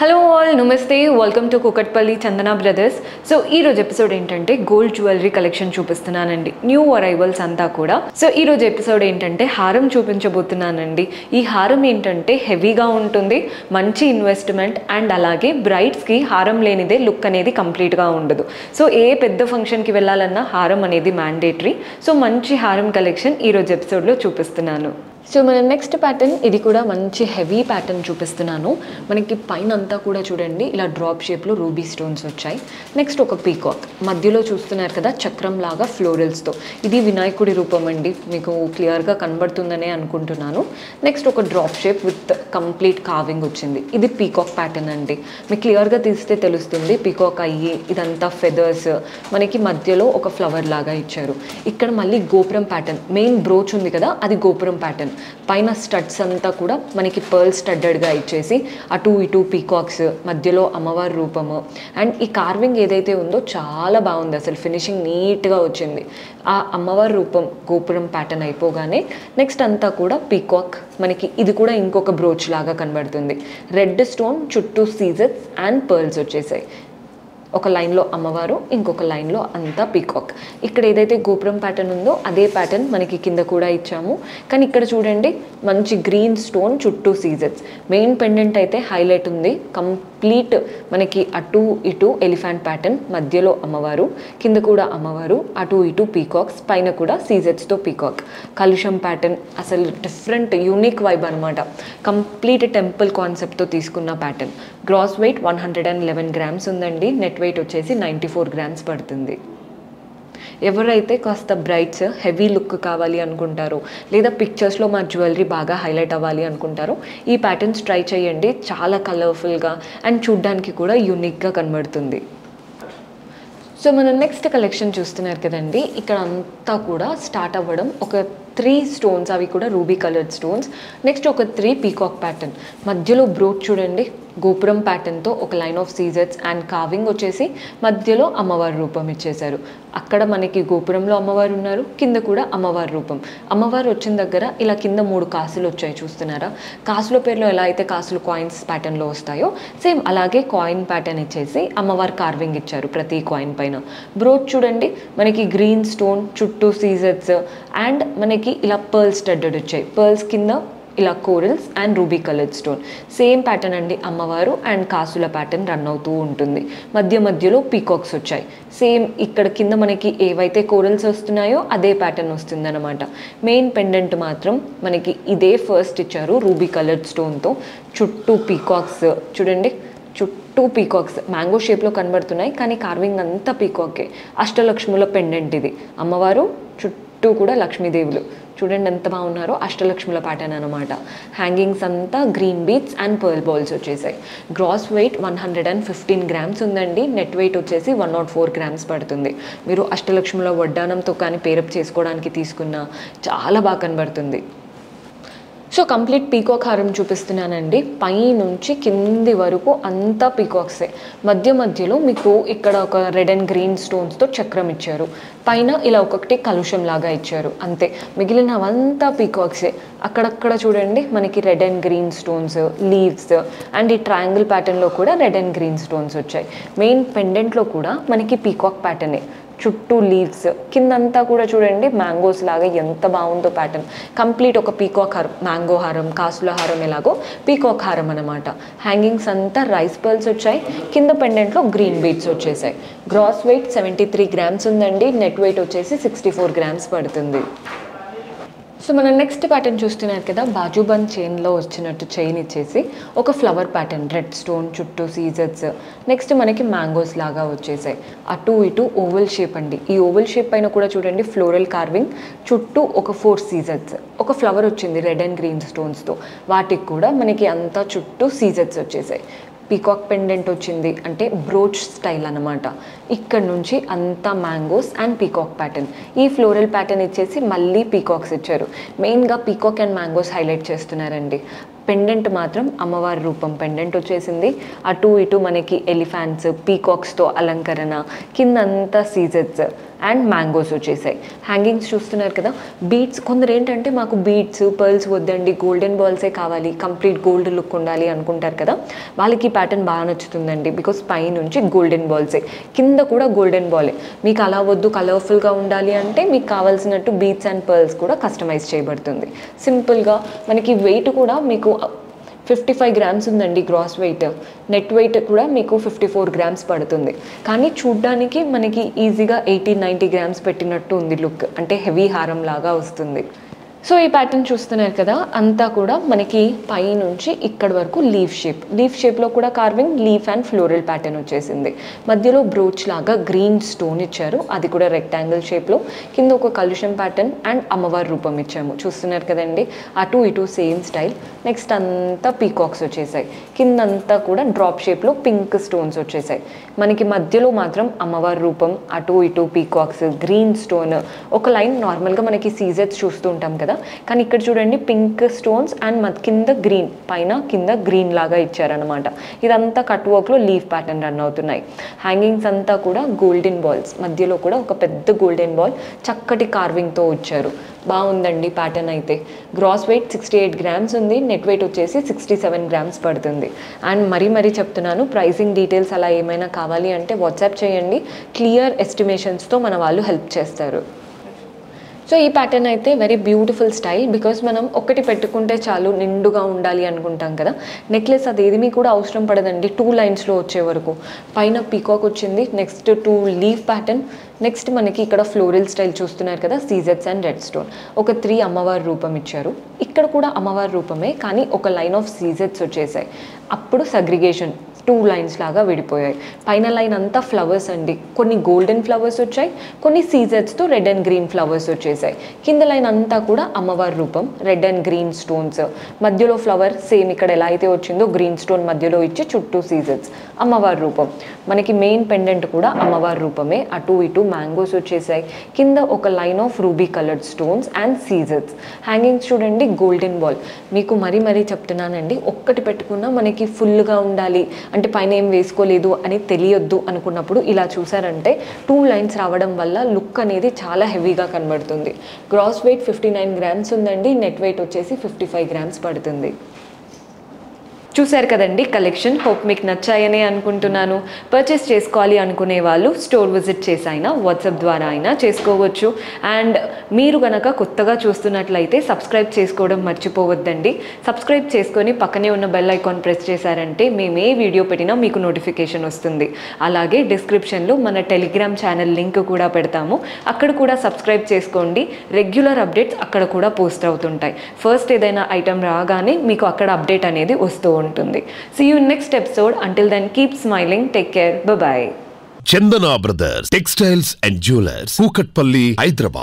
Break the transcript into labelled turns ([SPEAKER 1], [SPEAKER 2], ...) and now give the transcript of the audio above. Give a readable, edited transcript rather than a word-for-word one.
[SPEAKER 1] Hello all, నమస్తే, welcome to Kukatpally Chandana brothers. So ఈ రోజు ఎపిసోడ్ ఏంటంటే గోల్డ్ జ్యువెలరీ కలెక్షన్ చూపిస్తున్నానండి, న్యూ అరైవల్స్ అంతా కూడా. సో ఈ రోజు ఎపిసోడ్ ఏంటంటే హారం చూపించబోతున్నానండి. ఈ హారం ఏంటంటే హెవీగా ఉంటుంది, మంచి ఇన్వెస్ట్మెంట్, అండ్ అలాగే బ్రైడ్స్కి హారం లేనిదే లుక్ అనేది కంప్లీట్గా ఉండదు. సో ఏ పెద్ద ఫంక్షన్కి వెళ్ళాలన్నా హారం అనేది మ్యాండేటరీ. సో మంచి హారం కలెక్షన్ ఈరోజు ఎపిసోడ్లో చూపిస్తున్నాను. సో మన నెక్స్ట్ ప్యాటర్న్, ఇది కూడా మంచి హెవీ ప్యాటర్న్ చూపిస్తున్నాను. మనకి పైన అంతా కూడా చూడండి ఇలా డ్రాప్ షేప్లో రూబీ స్టోన్స్ వచ్చాయి. నెక్స్ట్ ఒక పీకాక్ మధ్యలో చూస్తున్నారు కదా, చక్రం లాగా ఫ్లోరల్స్తో. ఇది వినాయకుడి రూపం అండి, మీకు క్లియర్గా కనబడుతుందనే అనుకుంటున్నాను. నెక్స్ట్ ఒక drop shape with complete carving వచ్చింది. ఇది పీకాక్ ప్యాటర్న్ అండి, మీకు క్లియర్గా తీస్తే తెలుస్తుంది. పీకాక్ అయ్యి ఇదంతా ఫెదర్స్, మనకి మధ్యలో ఒక ఫ్లవర్ లాగా ఇచ్చారు. ఇక్కడ మళ్ళీ గోపురం ప్యాటర్న్, మెయిన్ బ్రోచ్ ఉంది కదా, అది గోపురం ప్యాటర్న్. పైన స్టడ్స్ అంతా కూడా మనకి పర్ల్ స్టడ్డెడ్గా ఇచ్చేసి అటు ఇటు పీకాక్స్, మధ్యలో అమ్మవారి రూపము. అండ్ ఈ కార్వింగ్ ఏదైతే ఉందో చాలా బాగుంది, అసలు ఫినిషింగ్ నీట్గా వచ్చింది. ఆ అమ్మవారి రూపం గోపురం ప్యాటర్న్ అయిపోగానే నెక్స్ట్ అంతా కూడా పీకాక్, మనకి ఇది కూడా ఇంకొక బ్రోచ్ లాగా కనబడుతుంది. రెడ్ స్టోన్ చుట్టూ సీజర్స్ అండ్ పర్ల్స్ వచ్చేసాయి. ఒక లైన్లో అమ్మవారు, ఇంకొక లైన్లో అంతా పీకాక్. ఇక్కడ ఏదైతే గోపురం ప్యాటర్న్ ఉందో అదే ప్యాటర్న్ మనకి కింద కూడా ఇచ్చాము. కానీ ఇక్కడ చూడండి మంచి గ్రీన్ స్టోన్ చుట్టూ సీజర్స్. మెయిన్ పెండెంట్ అయితే హైలైట్ ఉంది, కంప్లీట్ మనకి అటు ఇటు ఎలిఫెంట్ ప్యాటర్న్, మధ్యలో అమ్మవారు, కింద కూడా అమ్మవారు, అటు ఇటు పీకాక్స్, పైన కూడా సీజర్స్తో పీకాక్. కలుషం ప్యాటర్న్ అసలు డిఫరెంట్ యూనిక్ వైబ్ అనమాట. కంప్లీట్ టెంపుల్ కాన్సెప్ట్తో తీసుకున్న ప్యాటర్న్. గ్రాస్ వెయిట్ 111 గ్రామ్స్ ఉందండి, నెట్ వెయిట్ వచ్చేసి 94 గ్రామ్స్ పడుతుంది. ఎవరైతే కాస్త బ్రైట్స్ హెవీ లుక్ కావాలి అనుకుంటారో, లేదా పిక్చర్స్లో మా జ్యువెలరీ బాగా హైలైట్ అవ్వాలి అనుకుంటారో ఈ ప్యాటర్న్స్ ట్రై చేయండి. చాలా కలర్ఫుల్గా అండ్ చూడ్డానికి కూడా యూనిక్గా కనబడుతుంది. సో మనం నెక్స్ట్ కలెక్షన్ చూస్తున్నారు కదండి, ఇక్కడ అంతా కూడా స్టార్ట్ అవ్వడం ఒక 3 స్టోన్స్, అవి కూడా రూబీ కలర్డ్ స్టోన్స్. నెక్స్ట్ ఒక 3 పీకాక్ ప్యాటర్న్, మధ్యలో బ్రోచ్ చూడండి గోపురం ప్యాటర్న్తో ఒక లైన్ ఆఫ్ సీజర్స్ అండ్ కార్వింగ్ వచ్చేసి మధ్యలో అమ్మవారి రూపం ఇచ్చేశారు. అక్కడ మనకి గోపురంలో అమ్మవారు ఉన్నారు, కింద కూడా అమ్మవారి రూపం. అమ్మవారు వచ్చిన దగ్గర ఇలా కింద 3 కాసులు వచ్చాయి, చూస్తున్నారా? కాసుల పేర్లో ఎలా అయితే కాసులు కాయిన్స్ ప్యాటర్న్లో వస్తాయో సేమ్ అలాగే కాయిన్ ప్యాటర్న్ ఇచ్చేసి అమ్మవారి కార్వింగ్ ఇచ్చారు ప్రతి కాయిన్ పైన. బ్రోచ్ చూడండి మనకి గ్రీన్ స్టోన్ చుట్టూ సీజర్స్ అండ్ మనకి ఇలా పర్ల్స్ స్టడ్డెడ్ వచ్చాయి. పర్ల్స్ కింద ఇలా corals and ruby coloured stone. Same pattern అండి, అమ్మవారు అండ్ కాసుల ప్యాటర్న్ రన్ అవుతూ ఉంటుంది. మధ్య మధ్యలో పీకాక్స్ వచ్చాయి. సేమ్ ఇక్కడ కింద మనకి ఏవైతే కోరల్స్ వస్తున్నాయో అదే ప్యాటర్న్ వస్తుంది అనమాట. మెయిన్ పెండెంట్ మాత్రం మనకి ఇదే ఫస్ట్ ఇచ్చారు రూబీ కలర్డ్ స్టోన్తో. చుట్టూ పీకాక్స్ చూడండి, చుట్టూ పీకాక్స్ మ్యాంగో షేప్లో కనబడుతున్నాయి, కానీ కార్వింగ్ అంతా పీకాకే. అష్టలక్ష్ముల పెండెంట్ ఇది. అమ్మవారు చుట్టూ కూడా లక్ష్మీదేవులు చూడండి ఎంత బాగున్నారో, అష్టలక్ష్ముల ప్యాటర్న్ అనమాట. హ్యాంగింగ్స్ అంతా green beats and pearl balls వచ్చేసాయి. గ్రాస్ వెయిట్ 115 గ్రామ్స్ ఉందండి, నెట్ వెయిట్ వచ్చేసి 104 గ్రామ్స్ పడుతుంది. మీరు అష్టలక్ష్ముల వడ్డానంతో కానీ పేరప్ చేసుకోవడానికి తీసుకున్న చాలా బాగా కనబడుతుంది. సో కంప్లీట్ పీకాక్ హారం చూపిస్తున్నానండి, పై నుంచి కింది వరకు అంతా పీకాక్సే. మధ్య మధ్యలో మీకు ఇక్కడ ఒక రెడ్ అండ్ గ్రీన్ స్టోన్స్తో చక్రం ఇచ్చారు, పైన ఇలా ఒకటి కలుషం లాగా ఇచ్చారు, అంతే. మిగిలినవంతా పీకాక్సే. అక్కడక్కడ చూడండి మనకి red and green stones, leaves and ఈ ట్రయాంగిల్ ప్యాటర్న్లో కూడా రెడ్ అండ్ గ్రీన్ స్టోన్స్ వచ్చాయి. మెయిన్ పెండెంట్లో కూడా మనకి పీకాక్ ప్యాటర్నే, చుట్టూ లీవ్స్, కిందంతా కూడా చూడండి మ్యాంగోస్ లాగా ఎంత బాగుందో ప్యాటర్న్. కంప్లీట్ ఒక పీకాక్ హారం, మ్యాంగో హారం, కాసుల హారం ఎలాగో పీకాక్ హారం అనమాట. హ్యాంగింగ్స్ అంతా రైస్ పర్ల్స్ వచ్చాయి, కింద పెండెంట్లో గ్రీన్ బీడ్స్ వచ్చేసాయి. గ్రాస్ వెయిట్ 73 గ్రామ్స్ ఉందండి, నెట్ వెయిట్ వచ్చేసి 64 గ్రామ్స్ పడుతుంది. సో మనం నెక్స్ట్ ప్యాటర్న్ చూస్తున్నారు కదా, బాజుబంద్ చైన్లో వచ్చినట్టు చైన్ ఇచ్చేసి ఒక ఫ్లవర్ ప్యాటర్న్, రెడ్ స్టోన్ చుట్టూ సీజర్స్. నెక్స్ట్ మనకి మ్యాంగోస్ లాగా వచ్చేసాయి. అటు ఇటు ఓవల్ షేప్ అండి, ఈ ఓవల్ షేప్ పైన కూడా చూడండి ఫ్లోరల్ కార్వింగ్, చుట్టూ ఒక 4 సీజర్స్, ఒక ఫ్లవర్ వచ్చింది రెడ్ అండ్ గ్రీన్ స్టోన్స్తో. వాటికి కూడా మనకి అంతా చుట్టూ సీజర్స్ వచ్చేసాయి. పీకాక్ పెండెంట్ వచ్చింది, అంటే బ్రోచ్ స్టైల్ అనమాట. ఇక్కడ నుంచి అంతా మ్యాంగోస్ అండ్ పీకాక్ ప్యాటర్న్. ఈ ఫ్లోరల్ ప్యాటర్న్ ఇచ్చేసి మళ్ళీ పీకాక్స్ ఇచ్చారు. మెయిన్గా పీకాక్ అండ్ మ్యాంగోస్ హైలైట్ చేస్తున్నారండి. పెండెంట్ మాత్రం అమ్మవారి రూపం పెండెంట్ వచ్చేసింది. అటు ఇటు మనకి ఎలిఫెంట్స్, పీకాక్స్తో అలంకరణ, కిందంతా సీజర్స్ అండ్ మ్యాంగోస్ వచ్చేసాయి. హ్యాంగింగ్స్ చూస్తున్నారు కదా, బీడ్స్. కొందరు ఏంటంటే మాకు బీడ్స్ పర్ల్స్ వద్దండి, గోల్డెన్ బాల్సే కావాలి, కంప్లీట్ గోల్డ్ లుక్ ఉండాలి అనుకుంటారు కదా, వాళ్ళకి ఈ ప్యాటర్న్ బాగా నచ్చుతుందండి. బికాస్ పైనుంచి గోల్డెన్ బాల్సే, కింద కూడా గోల్డెన్ బాలే. మీకు అలా వద్దు, కలర్ఫుల్గా ఉండాలి అంటే మీకు కావాల్సినట్టు బీడ్స్ అండ్ పర్ల్స్ కూడా కస్టమైజ్ చేయబడుతుంది. సింపుల్గా మనకి వెయిట్ కూడా మీకు 55 గ్రామ్స్ ఉందండి గ్రాస్ వెయిట్. నెట్ వెయిట్ కూడా మీకు 54 గ్రామ్స్ పడుతుంది. కానీ చూడ్డానికి మనకి ఈజీగా 80-90 గ్రామ్స్ పెట్టినట్టు ఉంది లుక్, అంటే హెవీ హారం లాగా వస్తుంది. సో ఈ ప్యాటర్న్ చూస్తున్నారు కదా, అంతా కూడా మనకి పై నుంచి ఇక్కడ వరకు లీఫ్ షేప్లో కూడా carving, leaf and floral pattern వచ్చేసింది. మధ్యలో బ్రోచ్ లాగా గ్రీన్ స్టోన్ ఇచ్చారు, అది కూడా రెక్టాంగిల్ షేప్లో. కింద ఒక కలుషం ప్యాటర్న్ అండ్ అమ్మవారి రూపం ఇచ్చాము. చూస్తున్నారు కదండి, అటు ఇటు సేమ్ స్టైల్. నెక్స్ట్ అంతా పీకాక్స్ వచ్చేసాయి. కిందంతా కూడా డ్రాప్ షేప్లో పింక్ స్టోన్స్ వచ్చేసాయి. మనకి మధ్యలో మాత్రం అమ్మవారి రూపం, అటు ఇటు పీకాక్స్, గ్రీన్ స్టోన్. ఒక లైన్ నార్మల్గా మనకి సీజెట్స్ చూస్తూ ఉంటాం కదా, కానీ ఇక్కడ చూడండి పింక్ స్టోన్స్ అండ్ కింద గ్రీన్, పైన కింద గ్రీన్ లాగా ఇచ్చారనమాట. ఇదంతా కట్ వర్క్లో లీఫ్ ప్యాటర్న్ రన్ అవుతున్నాయి. హ్యాంగింగ్స్ అంతా కూడా గోల్డెన్ బాల్స్, మధ్యలో కూడా ఒక పెద్ద గోల్డెన్ బాల్ చక్కటి కార్వింగ్తో వచ్చారు. బాగుందండి ప్యాటర్న్ అయితే. గ్రాస్ వెయిట్ 68 గ్రామ్స్ ఉంది, నెట్ వెయిట్ వచ్చేసి 67 గ్రామ్స్ పడుతుంది. అండ్ మరీ చెప్తున్నాను, ప్రైసింగ్ డీటెయిల్స్ అలా ఏమైనా కావాలి అంటే వాట్సాప్ చేయండి, క్లియర్ ఎస్టిమేషన్స్తో మన వాళ్ళు హెల్ప్ చేస్తారు. సో ఈ ప్యాటర్న్ అయితే వెరీ బ్యూటిఫుల్ స్టైల్. బికాస్ మనం ఒకటి పెట్టుకుంటే చాలు, నిండుగా ఉండాలి అనుకుంటాం కదా. నెక్లెస్ అది ఏది కూడా అవసరం పడదండి, 2 లైన్స్లో వచ్చే వరకు. పైన పీకాక్ వచ్చింది, నెక్స్ట్ 2 లీఫ్ ప్యాటర్న్, నెక్స్ట్ మనకి ఇక్కడ ఫ్లోరల్ స్టైల్ చూస్తున్నారు కదా, సీజెట్స్ అండ్ రెడ్ స్టోన్. ఒక 3 అమ్మవారి రూపం ఇచ్చారు. ఇక్కడ కూడా అమ్మవారి రూపమే, కానీ ఒక లైన్ ఆఫ్ సీజెట్స్ వచ్చేసాయి. అప్పుడు సగ్రిగేషన్ 2 లైన్స్ లాగా విడిపోయాయి. పైన లైన్ అంతా ఫ్లవర్స్ అండి, కొన్ని గోల్డెన్ ఫ్లవర్స్ వచ్చాయి, కొన్ని సీజెట్స్తో రెడ్ అండ్ గ్రీన్ ఫ్లవర్స్ వచ్చేసాయి. కింద లైన్ అంతా కూడా అమ్మవారి రూపం, రెడ్ అండ్ గ్రీన్ స్టోన్స్. మధ్యలో ఫ్లవర్ సేమ్ ఇక్కడ ఎలా అయితే వచ్చిందో గ్రీన్ స్టోన్ మధ్యలో ఇచ్చి చుట్టూ సీజెట్స్, అమ్మవారి రూపం. మనకి మెయిన్ పెండెంట్ కూడా అమ్మవారి రూపమే, అటు ఇటు మ్యాంగోస్ వచ్చేసాయి. కింద ఒక line of ruby coloured stones and సీజెట్స్. హ్యాంగింగ్స్ చూడండి, గోల్డెన్ బాల్. మీకు మరీ చెప్తున్నానండి, ఒక్కటి పెట్టుకున్నా మనకి ఫుల్గా ఉండాలి అంటే పైన ఏం వేసుకోలేదు అని తెలియొద్దు అనుకున్నప్పుడు ఇలా చూసారంటే 2 లైన్స్ రావడం వల్ల లుక్ అనేది చాలా హెవీగా కనబడుతుంది. గ్రాస్ వెయిట్ 59 గ్రామ్స్ ఉందండి, నెట్ వెయిట్ వచ్చేసి 55 గ్రామ్స్ పడుతుంది. చూశారు కదండి కలెక్షన్. హోప్ మీకు నచ్చాయనే అనుకుంటున్నాను. పర్చేస్ చేసుకోవాలి అనుకునే వాళ్ళు స్టోర్ విజిట్ చేసి అయినా వాట్సాప్ ద్వారా అయినా చేసుకోవచ్చు. అండ్ మీరు కనుక కొత్తగా చూస్తున్నట్లయితే సబ్స్క్రైబ్ చేసుకోవడం మర్చిపోవద్దండి. సబ్స్క్రైబ్ చేసుకొని పక్కనే ఉన్న బెల్ ఐకాన్ ప్రెస్ చేశారంటే మేము ఏ వీడియో పెట్టినా మీకు నోటిఫికేషన్ వస్తుంది. అలాగే డిస్క్రిప్షన్లో మన టెలిగ్రామ్ ఛానల్ లింక్ కూడా పెడతాము, అక్కడ కూడా సబ్స్క్రైబ్ చేసుకోండి. రెగ్యులర్ అప్డేట్స్ అక్కడ కూడా పోస్ట్ అవుతుంటాయి. ఫస్ట్ ఏదైనా ఐటమ్ రాగానే మీకు అక్కడ అప్డేట్ అనేది వస్తూ ఉంటుంది. See you in next episode. Until then, keep smiling. Take care. Bye-bye.
[SPEAKER 2] Chandana Brothers Textiles and Jewelers, Kukatpalli, Hyderabad.